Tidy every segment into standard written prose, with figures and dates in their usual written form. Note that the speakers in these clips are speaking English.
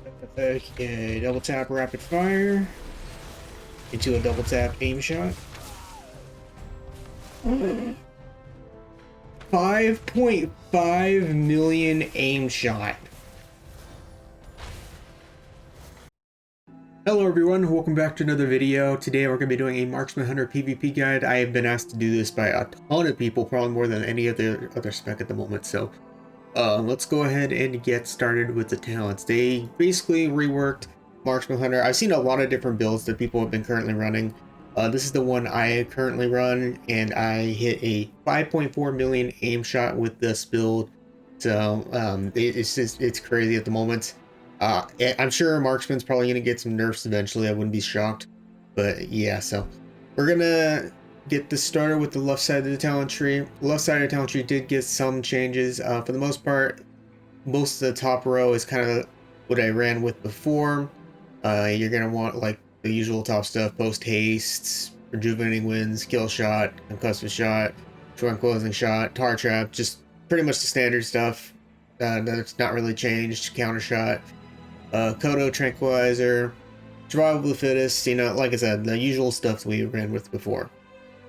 Okay, double tap rapid fire into a double tap aim shot. 5.5 million aim shot. Hello everyone, welcome back to another video. Today we're going to be doing a Marksman Hunter PvP guide. I have been asked to do this by a ton of people, probably more than any other spec at the moment. So let's go ahead and get started with the talents. They basically reworked Marksman Hunter. I've seen a lot of different builds that people have been currently running. This is the one I currently run, and I hit a 5.4 million aim shot with this build. So it's crazy at the moment. I'm sure Marksman's probably going to get some nerfs eventually. I wouldn't be shocked. But yeah, so we're going to get this started with the left side of the talent tree. The left side of the talent tree did get some changes. For the most part, most of the top row is kind of what I ran with before. You're going to want like the usual top stuff: post haste, rejuvenating winds, kill shot, concussive shot, tranquilizing shot, tar trap, just pretty much the standard stuff. That's not really changed. Counter shot, Kodo tranquilizer, survival of the fittest, you know, like I said, the usual stuff we ran with before.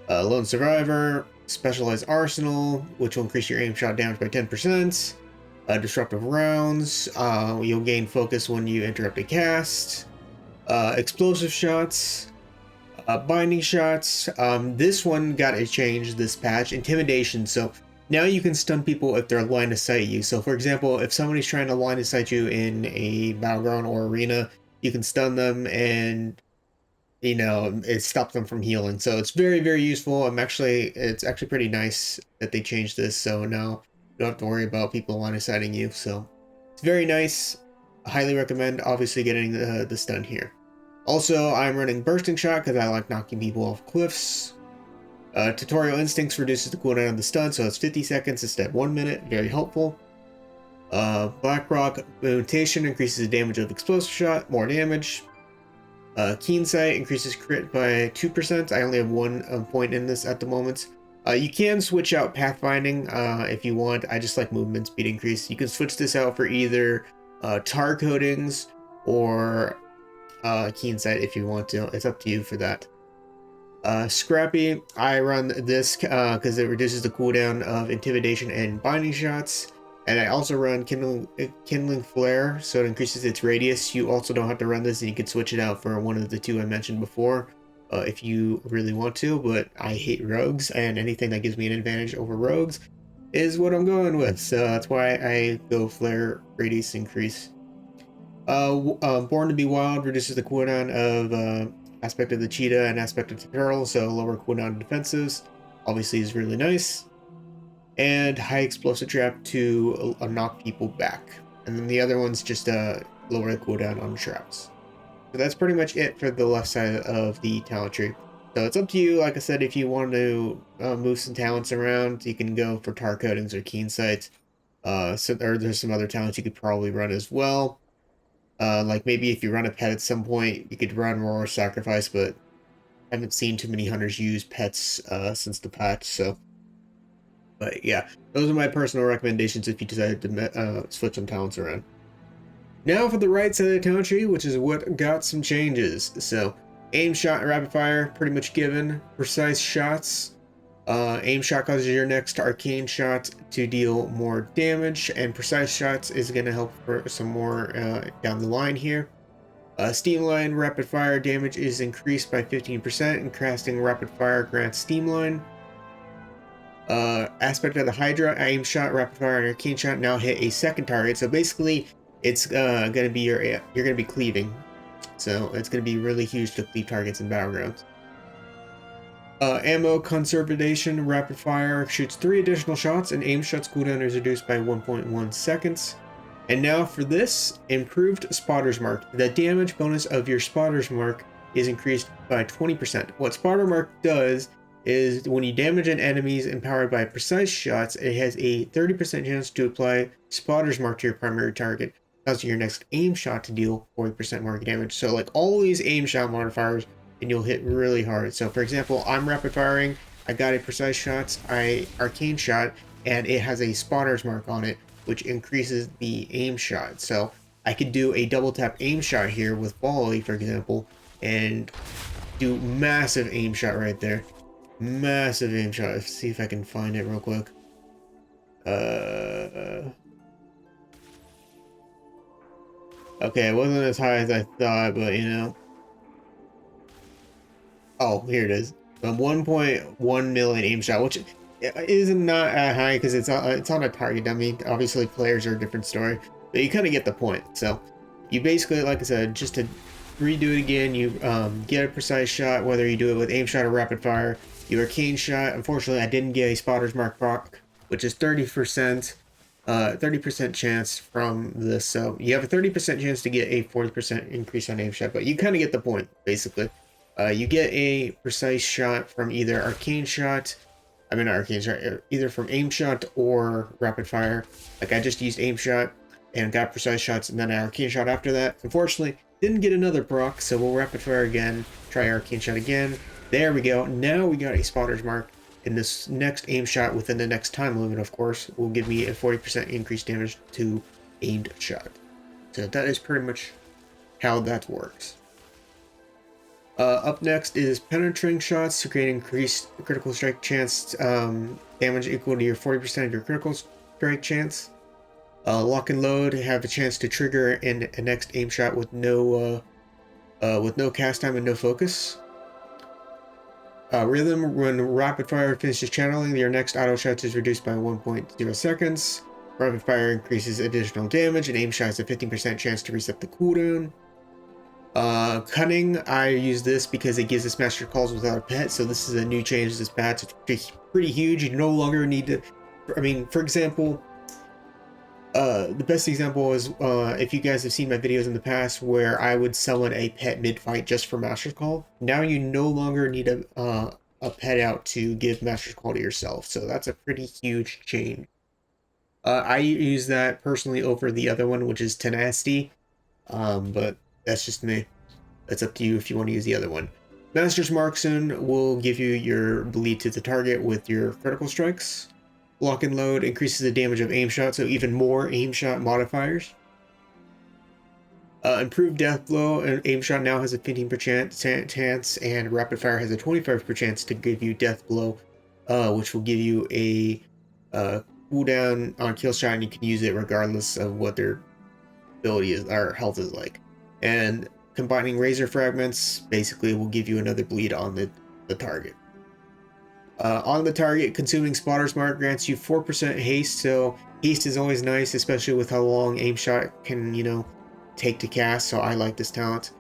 Lone survivor, specialized arsenal, which will increase your aim shot damage by 10%. Disruptive rounds, you'll gain focus when you interrupt a cast. Explosive shots, binding shots. This one got a change this patch. Intimidation. So now you can stun people if they're line of sight you. So for example, if somebody's trying to line of sight you in a battleground or arena, you can stun them and, you know, it stops them from healing. So it's very, very useful. It's actually pretty nice that they changed this. So now you don't have to worry about people line of sighting you. So it's very nice. I highly recommend obviously getting the stun here. Also, I'm running bursting shot because I like knocking people off cliffs. Tutorial Instincts reduces the cooldown of the stun, so it's 50 seconds instead of 1 minute. Very helpful. Blackrock Mutation increases the damage of explosive shot, more damage. Keen Sight increases crit by 2%. I only have one point in this at the moment. You can switch out Pathfinding if you want. I just like movement speed increase. You can switch this out for either tar coatings or Keen Sight if you want to. It's up to you for that. Scrappy, I run this because it reduces the cooldown of intimidation and binding shots, and I also run kindling flare, so it increases its radius. You also don't have to run this, and you can switch it out for one of the two I mentioned before if you really want to, but I hate rogues, and anything that gives me an advantage over rogues is what I'm going with, so that's why I go flare radius increase. Born to be Wild reduces the cooldown of aspect of the cheetah and aspect of the turtle, so lower cooldown defensives obviously is really nice. And high explosive trap to knock people back, and then the other one's just lower the cooldown on traps. So that's pretty much it for the left side of the talent tree. So it's up to you. Like I said, if you want to move some talents around, you can go for tar coatings or keen sights. Or there's some other talents you could probably run as well. Like maybe if you run a pet at some point, you could run Roar Sacrifice, but I haven't seen too many hunters use pets since the patch, so. But yeah, those are my personal recommendations if you decided to switch some talents around. Now for the right side of the talent tree, which is what got some changes. So, aim shot and rapid fire, pretty much given. Precise shots. Aim shot causes your next arcane shot to deal more damage, and precise shots is going to help for some more down the line here. Steamline rapid fire damage is increased by 15%, and casting rapid fire grants steamline. Aspect of the Hydra, aim shot, rapid fire, and arcane shot now hit a second target. So basically, it's going to be you're going to be cleaving. So it's going to be really huge to cleave targets in battlegrounds. Ammo conservation, rapid fire shoots 3 additional shots, and aim shots cooldown is reduced by 1.1 seconds. And now for this, improved spotter's mark. The damage bonus of your spotter's mark is increased by 20%. What spotter mark does is when you damage an enemy's empowered by precise shots, it has a 30% chance to apply spotter's mark to your primary target, causing your next aim shot to deal 40% more damage. So like all these aim shot modifiers, and you'll hit really hard. So for example, I'm rapid firing, I got a precise shots, I arcane shot, and it has a spotter's mark on it, which increases the aim shot. So I could do a double tap aim shot here with volley, for example, and do massive aim shot right there. Massive aim shot. Let's see if I can find it real quick. Okay, it wasn't as high as I thought, but you know. Oh, here it is. 1.1 million aim shot, which is not high because it's on a target dummy. Obviously, players are a different story, but you kind of get the point. So, you basically, like I said, just to redo it again, you get a precise shot, whether you do it with aim shot or rapid fire. Your arcane shot. Unfortunately, I didn't get a spotter's mark proc, which is 30%. 30% chance from this, so you have a 30% chance to get a 40% increase on aim shot, but you kind of get the point, basically. You get a precise shot from either arcane shot, either from aim shot or rapid fire. Like I just used aim shot and got precise shots, and then an arcane shot after that. Unfortunately, didn't get another proc, so we'll rapid fire again, try arcane shot again. There we go. Now we got a spotter's mark. And this next aim shot within the next time limit, of course, will give me a 40% increased damage to aimed shot. So that is pretty much how that works. Up next is penetrating shots to create increased critical strike chance, damage equal to your 40% of your critical strike chance. Lock and load have a chance to trigger in a next aim shot with no cast time and no focus. Rhythm, when rapid fire finishes channeling, your next auto shot is reduced by 1.0 seconds. Rapid fire increases additional damage, and aim shot has a 15% chance to reset the cooldown. Cunning, I use this because it gives us master calls without a pet, so this is a new change to this patch. It's pretty huge. You no longer need to, for example, the best example is if you guys have seen my videos in the past where I would summon a pet mid-fight just for Master's Call. Now you no longer need a pet out to give Master's Call to yourself, so that's a pretty huge change. I use that personally over the other one, which is Tenacity, but that's just me. That's up to you if you want to use the other one. Master's Marksman will give you your bleed to the target with your critical strikes. Lock and load increases the damage of aim shot, so even more aim shot modifiers. Improved death blow, and aim shot now has a 15% chance, and rapid fire has a 25% chance to give you death blow, which will give you a cooldown on kill shot, and you can use it regardless of what their ability is or health is like. And combining razor fragments basically will give you another bleed on the target. On the target, consuming spotter's mark grants you 4% haste, so haste is always nice, especially with how long aim shot can, you know, take to cast, so I like this talent.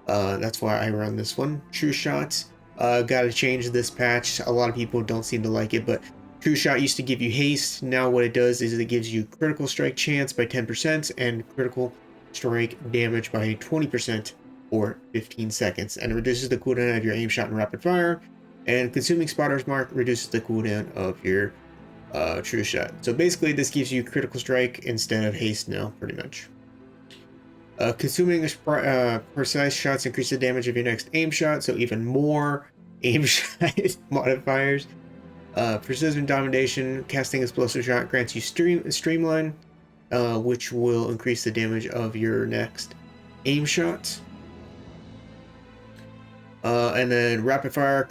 That's why I run this one. True Shot, gotta change this patch. A lot of people don't seem to like it, but True Shot used to give you haste. Now what it does is it gives you critical strike chance by 10% and critical strike damage by 20% for 15 seconds, and it reduces the cooldown of your aim shot and rapid fire. And consuming spotter's mark reduces the cooldown of your true shot. So basically this gives you critical strike instead of haste now, pretty much. Consuming precise shots increase the damage of your next aim shot, so even more aim shot modifiers. Precision domination, casting explosive shot grants you streamline, which will increase the damage of your next aim shot. And then rapid fire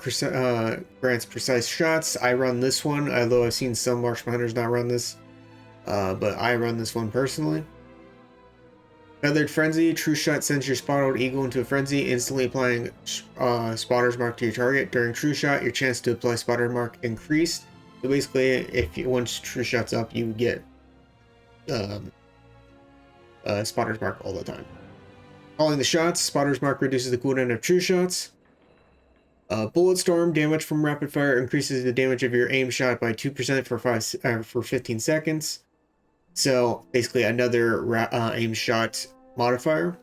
grants precise shots. I run this one, although I've seen some marksman hunters not run this, but I run this one personally. Feathered Frenzy, True Shot sends your spotted eagle into a frenzy, instantly applying spotter's mark to your target. During True Shot, your chance to apply spotter's mark increased. So basically, once True Shot's up, you get spotter's mark all the time. Calling the shots, spotter's mark reduces the cooldown of True Shots. Bullet Storm, damage from rapid fire increases the damage of your aim shot by 2% for 15 seconds. So basically another aim shot modifier.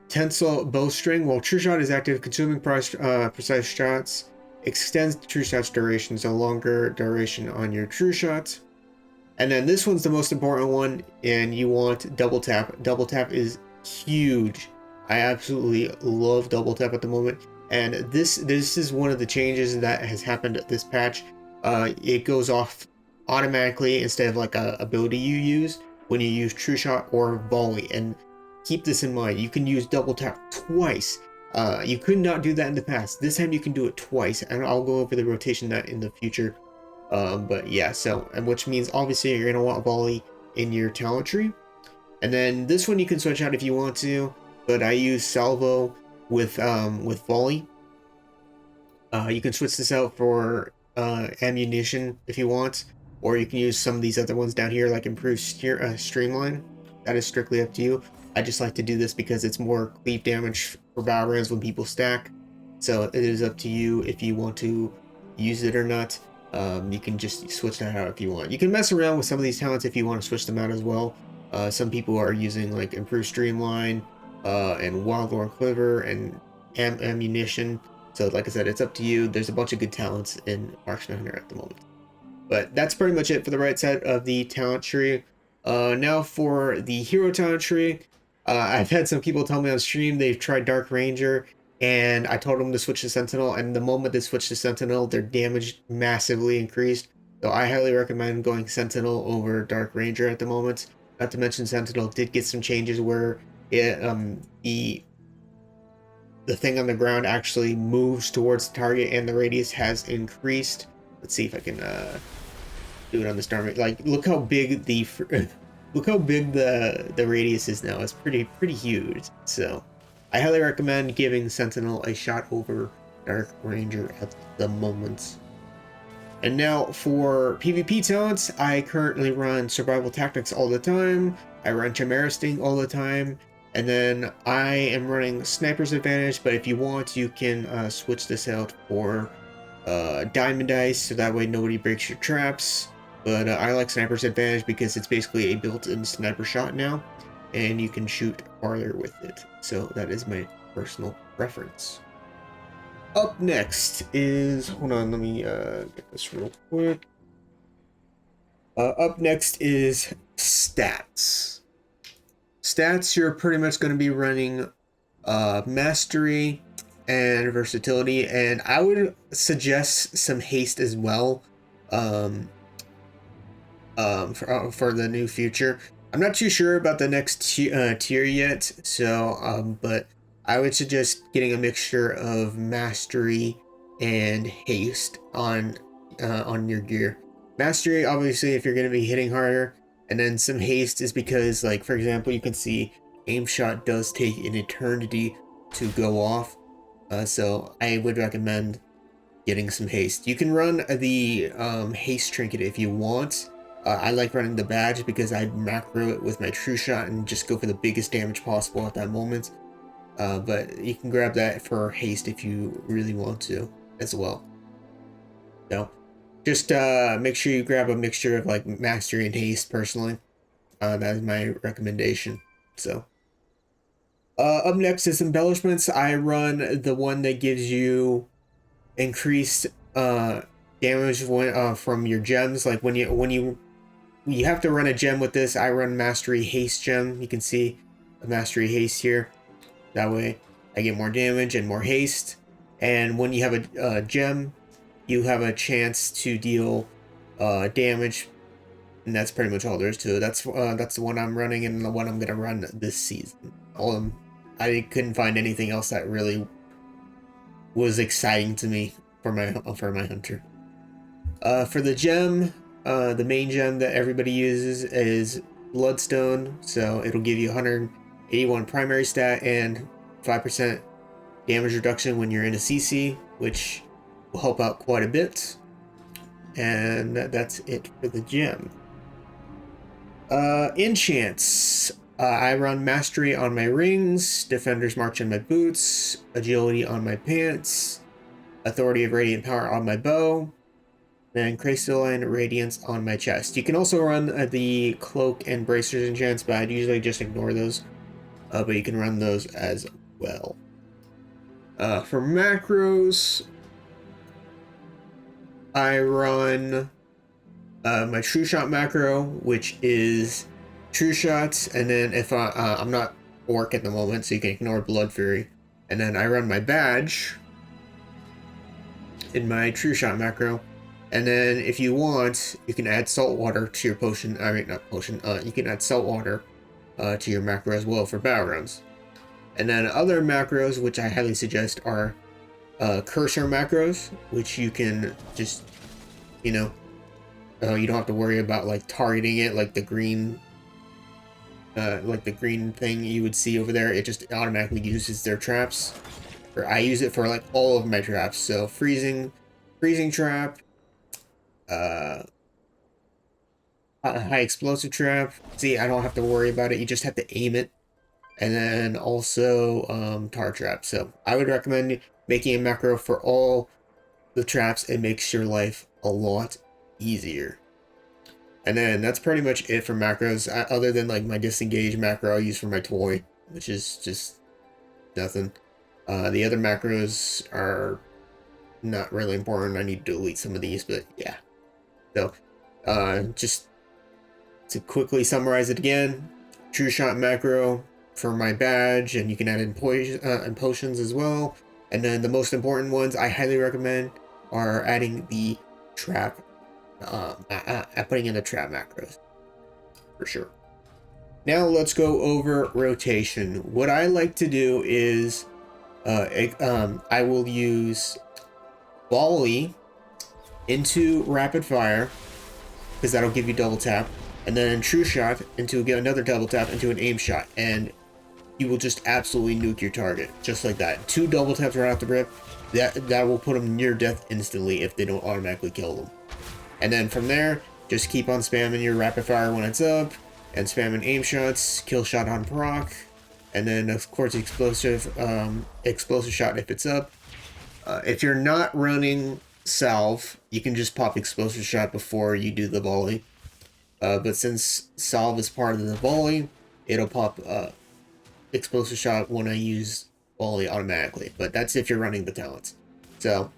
Tensile Bowstring, while True Shot is active, consuming precise shots extends the True Shot's duration, so longer duration on your True Shot. And then this one's the most important one, and you want Double Tap. Double Tap is huge. I absolutely love Double Tap at the moment, and this is one of the changes that has happened at this patch. It goes off automatically instead of like a ability you use. when you use True Shot or Volley. And keep this in mind, you can use double tap twice. You could not do that in the past. This time you can do it twice, and I'll go over the rotation that in the future. But yeah, so, and which means obviously you're gonna want Volley in your talent tree. And then this one you can switch out if you want to, but I use Salvo with Volley. You can switch this out for ammunition if you want, or you can use some of these other ones down here, like Improved Streamline. That is strictly up to you. I just like to do this because it's more cleave damage for battle rounds when people stack. So it is up to you if you want to use it or not. You can just switch that out if you want. You can mess around with some of these talents if you want to switch them out as well. Some people are using like Improved Streamline and Wild Lord Quiver and ammunition. So like I said, it's up to you. There's a bunch of good talents in Marksman Hunter at the moment. But that's pretty much it for the right side of the talent tree. Now for the hero talent tree. I've had some people tell me on stream they've tried Dark Ranger, and I told them to switch to Sentinel, and the moment they switch to Sentinel, their damage massively increased. So I highly recommend going Sentinel over Dark Ranger at the moment. Not to mention Sentinel did get some changes where it, the thing on the ground actually moves towards the target and the radius has increased. Let's see if I can do it on the star. Like, look how big the look how big the radius is now. It's pretty huge. So I highly recommend giving Sentinel a shot over Dark Ranger at the moment. And now for PvP talents, I currently run Survival Tactics all the time. I run Chimera Sting all the time. And then I am running Sniper's Advantage, but if you want, you can switch this out for Diamond Dice, so that way nobody breaks your traps. But I like Sniper's Advantage because it's basically a built-in sniper shot now, and you can shoot farther with it. So that is my personal preference. Up next is, hold on, let me get this real quick. Up next is stats. Stats, you're pretty much going to be running mastery and versatility, and I would suggest some haste as well for the new future. I'm not too sure about the next tier yet, so but I would suggest getting a mixture of mastery and haste on your gear. Mastery, obviously, if you're going to be hitting harder, and then some haste is because, like, for example, you can see aim shot does take an eternity to go off, so I would recommend getting some haste. You can run the haste trinket if you want. I like running the badge because I macro it with my true shot and just go for the biggest damage possible at that moment. But you can grab that for haste if you really want to as well. So just make sure you grab a mixture of like mastery and haste personally. That is my recommendation. So up next is embellishments. I run the one that gives you increased damage when, from your gems. Like when you have to run a gem with this. I run mastery haste gem. You can see a mastery haste here. That way I get more damage and more haste. And when you have a gem, you have a chance to deal damage. And that's pretty much all there is to it. That's the one I'm running and the one I'm gonna run this season. I couldn't find anything else that really was exciting to me for my hunter. For the gem, the main gem that everybody uses is Bloodstone, so it'll give you 181 primary stat and 5% damage reduction when you're in a CC, which will help out quite a bit. And that's it for the gem. Enchants. I run Mastery on my rings, Defender's March on my boots, Agility on my pants, Authority of Radiant Power on my bow, and Crystalline Radiance on my chest. You can also run the Cloak and Bracers enchants, but I'd usually just ignore those. But you can run those as well. For macros, I run my True Shot macro, which is True Shots, and then if I'm not Orc at the moment, so you can ignore Blood Fury. And then I run my badge in my True Shot macro, And then if you want, you can add salt water to your potion. I mean, not potion. You can add salt water to your macro as well for battlegrounds. And then other macros, which I highly suggest, are cursor macros, which you can just, you know, you don't have to worry about like targeting it like the green thing you would see over there. It just automatically uses their traps. Or I use it for like all of my traps. So freezing trap, high explosive trap. See, I don't have to worry about it. You just have to aim it. And then also tar trap. So I would recommend making a macro for all the traps. It makes your life a lot easier. And then that's pretty much it for macros, other than like my disengage macro I use for my toy, which is just nothing. The other macros are not really important. I need to delete some of these, but yeah. So just to quickly summarize it again, true shot macro for my badge, and you can add in potions as well. And then the most important ones I highly recommend are adding the trap, putting in the trap macros for sure. Now let's go over rotation. What I like to do is I will use volley into rapid fire, because that'll give you double tap, and then true shot into another double tap into an aim shot, and you will just absolutely nuke your target just like that. 2 double taps right off the rip. That will put them near death instantly if they don't automatically kill them. And then from there, just keep on spamming your rapid fire when it's up, and spamming aim shots, kill shot on proc, and then of course explosive shot if it's up. If you're not running salve, you can just pop explosive shot before you do the volley. But since salve is part of the volley, it'll pop explosive shot when I use volley automatically. But that's if you're running the talents. So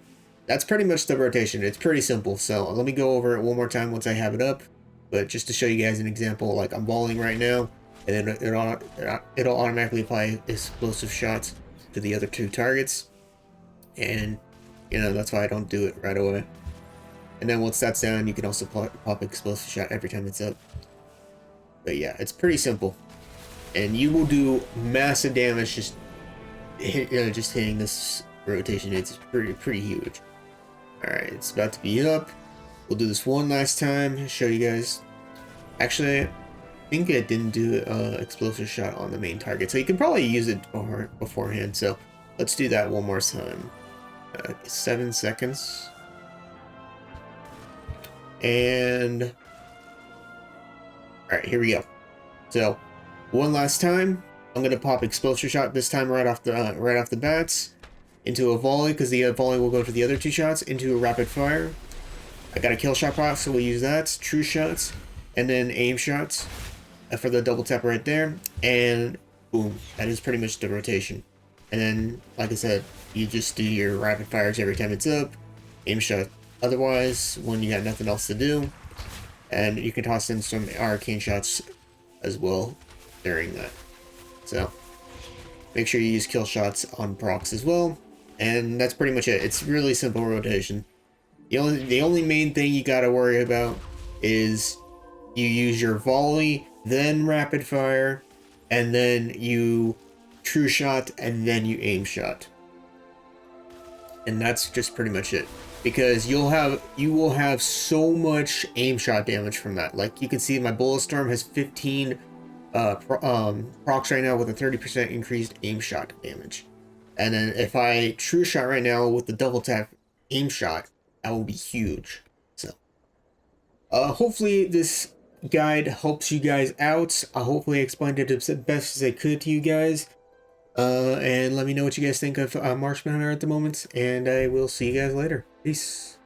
that's pretty much the rotation. It's pretty simple. So let me go over it one more time once I have it up. But just to show you guys an example, like I'm volleying right now, and then it'll automatically apply explosive shots to the other 2 targets. And you know, that's why I don't do it right away. And then once that's down, you can also pop explosive shot every time it's up. But yeah, it's pretty simple, and you will do massive damage just hitting this rotation. It's pretty huge. All right, it's about to be up. We'll do this one last time, show you guys. Actually, I think I didn't do explosive shot on the main target, so you can probably use it beforehand. So let's do that one more time. 7 seconds. And all right, here we go. So one last time, I'm gonna pop explosive shot this time right off the bats into a volley, because the volley will go to the other 2 shots, into a rapid fire. I got a kill shot proc, so we'll use that. True shots, and then aim shots for the double tap right there, and boom, that is pretty much the rotation. And then, like I said, you just do your rapid fires every time it's up, aim shot otherwise when you got nothing else to do, and you can toss in some arcane shots as well during that. So make sure you use kill shots on procs as well, and that's pretty much it. It's really simple rotation. The only main thing you gotta worry about is you use your volley, then rapid fire, and then you true shot, and then you aim shot. And that's just pretty much it. Because you will have so much aim shot damage from that. Like you can see, my bullet storm has 15 procs right now with a 30% increased aim shot damage. And then if I true shot right now with the double tap aim shot, that will be huge. So hopefully this guide helps you guys out. Hopefully I explained it as best as I could to you guys. And let me know what you guys think of Marksman Hunter at the moment, and I will see you guys later. Peace.